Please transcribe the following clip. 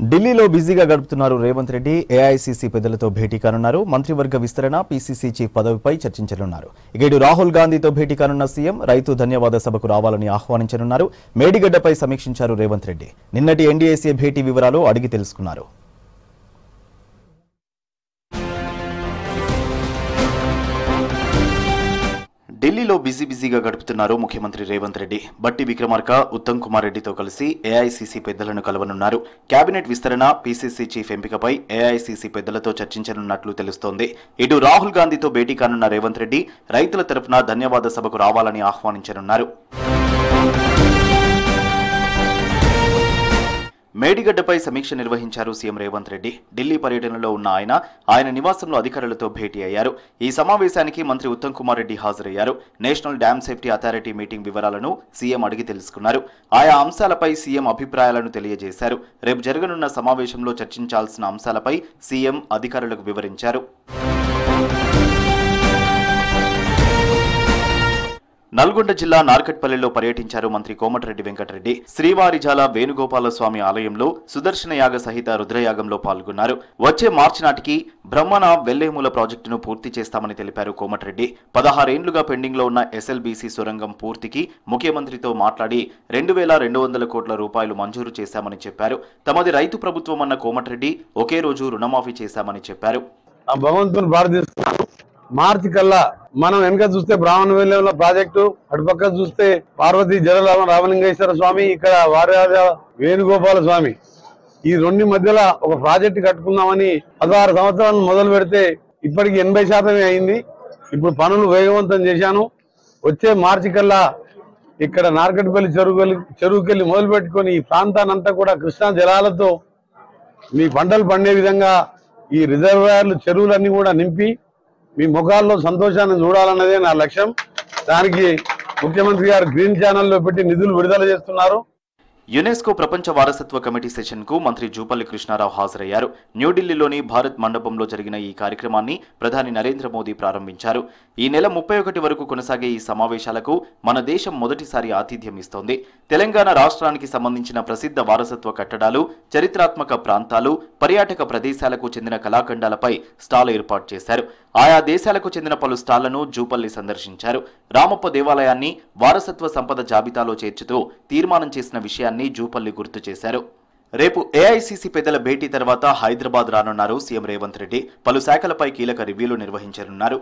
ఢిల్లీలో బిజీగా గడుపుతున్నారు రేవంత్ రెడ్డి. ఏఐసీసీ పెద్దలతో భేటీ కానున్నారు. మంత్రివర్గ విస్తరణ, పీసీసీ చీఫ్ పదవిపై చర్చించనున్నారు. ఇక రాహుల్ గాంధీతో భేటీ కానున్న సీఎం రైతు ధన్యవాద సభకు రావాలని ఆహ్వానించనున్నారు. మేడిగడ్డపై సమీక్షించారు రేవంత్ రెడ్డి. నిన్నటి ఎన్డీఏసీ భేటీ వివరాలు అడిగి తెలుసుకున్నారు. ఢిల్లీలో బిజీగా గడుపుతున్నారు ముఖ్యమంత్రి రేవంత్ రెడ్డి. బట్టి విక్రమార్క, ఉత్తమ్ కుమార్ రెడ్డితో కలిసి ఏఐసీసీ పెద్దలను కలవనున్నారు. కేబినెట్ విస్తరణ, పీసీసీ చీఫ్ ఎంపికపై ఏఐసీసీ పెద్దలతో చర్చించనున్నట్లు తెలుస్తోంది. ఇటు రాహుల్ గాంధీతో భేటీ కానున్న రేవంత్ రెడ్డి రైతుల తరఫున ధన్యవాద సభకు రావాలని ఆహ్వానించనున్నారు. మేడిగడ్డపై సమీక్ష నిర్వహించారు సీఎం రేవంత్ రెడ్డి. ఢిల్లీ పర్యటనలో ఉన్న ఆయన నివాసంలో అధికారులతో భేటీ అయ్యారు. ఈ సమావేశానికి మంత్రి ఉత్తమ్ కుమార్ రెడ్డి హాజరయ్యారు. National dam safety authority meeting వివరాలను సీఎం అడిగి తెలుసుకున్నారు. ఆయా అంశాలపై సీఎం అభిప్రాయాలను తెలియజేశారు. రేపు జరగనున్న సమావేశంలో చర్చించాల్సిన అంశాలపై సీఎం అధికారులకు వివరించారు. నల్గొండ జిల్లా నార్కట్పల్లిలో పర్యటించారు మంత్రి కోమటిరెడ్డి వెంకటరెడ్డి. శ్రీవారిజాల వేణుగోపాల స్వామి ఆలయంలో సుదర్శన యాగ సహిత రుద్రయాగంలో పాల్గొన్నారు. వచ్చే మార్చి నాటికి బ్రహ్మణ వెల్లేముల ప్రాజెక్టును పూర్తి చేస్తామని తెలిపారు కోమటిరెడ్డి. 16 ఏళ్లుగా పెండింగ్ లో ఉన్న ఎస్ఎల్బీసీ సొరంగం పూర్తికి ముఖ్యమంత్రితో మాట్లాడి 2200 కోట్ల రూపాయలు మంజూరు చేశామని చెప్పారు. తమది రైతు ప్రభుత్వం అన్న కోమటిరెడ్డి ఒకే రోజు రుణమాఫీ చేశామని చెప్పారు. మార్చి కల్లా మనం వెనక చూస్తే బ్రాహ్మణ వెల్లేముల ప్రాజెక్టు, అటుపక్క చూస్తే పార్వతీ జలలాభం రామలింగేశ్వర స్వామి, ఇక్కడ వారాజ వేణుగోపాల స్వామి, ఈ రెండు మధ్యలో ఒక ప్రాజెక్టు కట్టుకుందామని 16 సంవత్సరాలు మొదలు పెడితే ఇప్పటికి 80% అయింది. ఇప్పుడు పనులు వేగవంతం చేశాను. వచ్చే మార్చి కల్లా ఇక్కడ నార్కట్పల్లి చెరువుకెళ్ళి మొదలు పెట్టుకొని ఈ ప్రాంతానంతా కూడా కృష్ణా జలాలతో మీ పంటలు పండే విధంగా ఈ రిజర్వాయర్లు చెరువులన్నీ కూడా నింపి మీ ముఖాల్లో సంతోషాన్ని చూడాలన్నదే నా లక్ష్యం. దానికి ముఖ్యమంత్రి గారు గ్రీన్ ఛానల్లో పెట్టి నిధులు విడుదల చేస్తున్నారు. యునెస్కో ప్రపంచ వారసత్వ కమిటీ సెషన్ కు మంత్రి జూపల్లి కృష్ణారావు హాజరయ్యారు. న్యూఢిల్లీలోని భారత్ మండపంలో జరిగిన ఈ కార్యక్రమాన్ని ప్రధాని నరేంద్ర మోదీ ప్రారంభించారు. ఈ నెల 31 వరకు కొనసాగే ఈ సమావేశాలకు మన దేశం మొదటిసారి ఆతిథ్యం ఇస్తోంది. తెలంగాణ రాష్ట్రానికి సంబంధించిన ప్రసిద్ధ వారసత్వ కట్టడాలు, చరిత్రాత్మక ప్రాంతాలు, పర్యాటక ప్రదేశాలకు చెందిన కళాఖండాలపై స్టాల్ ఏర్పాటు చేశారు. ఆయా దేశాలకు చెందిన పలు స్టాళ్లను జూపల్లి సందర్శించారు. రామప్ప దేవాలయాన్ని వారసత్వ సంపద జాబితాలో చేర్చుతూ తీర్మానం చేసిన విషయాన్ని జూపల్లి గుర్తు చేశారు. రేపు ఏఐసీసీ పెద్దల భేటీ తర్వాత హైదరాబాద్ రానున్నారు సీఎం రేవంత్ రెడ్డి. పలు శాఖలపై కీలక రివ్యూలు నిర్వహించనున్నారు.